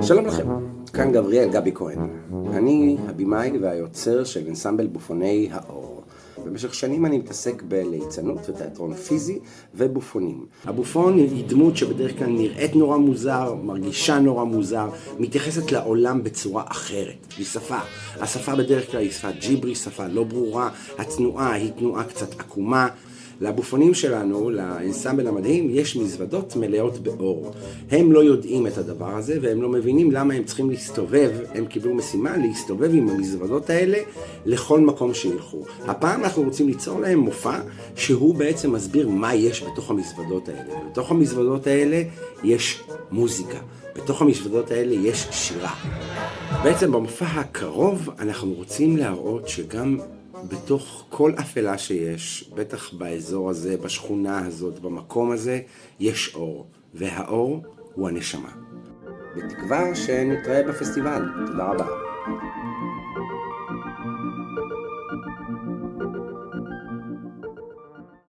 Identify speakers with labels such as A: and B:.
A: שלום לכם, כאן גבריאל גבי כהן. אני הבימאי והיוצר של אנסמבל בופוני האור. במשך שנים אני מתעסק בליצנות ותיאטרון פיזי ובופונים. הבופון היא דמות שבדרך כלל נראית נורא מוזר, מרגישה נורא מוזר, מתייחסת לעולם בצורה אחרת. היא שפה. השפה בדרך כלל היא שפת ג'יברי, שפה לא ברורה, התנועה היא תנועה קצת עקומה. לבופונים שלנו, לאנסמבל המדהים, יש מזוודות מלאות באור. הם לא יודעים את הדבר הזה, והם לא מבינים למה הם צריכים להסתובב. הם קיבלו משימה להסתובב עם המזוודות האלה לכל מקום שילכו. הפעם אנחנו רוצים ליצור להם מופע שהוא בעצם מסביר מה יש בתוך המזוודות האלה. בתוך המזוודות האלה יש מוזיקה. בתוך המזוודות האלה יש שירה. בעצם במופע הקרוב אנחנו רוצים להראות שגם בתוך כל אפלה שיש, בטח באזור הזה, בשכונה הזאת, במקום הזה, יש אור. והאור הוא הנשמה. בתקווה שנתראה בפסטיבל. תודה רבה.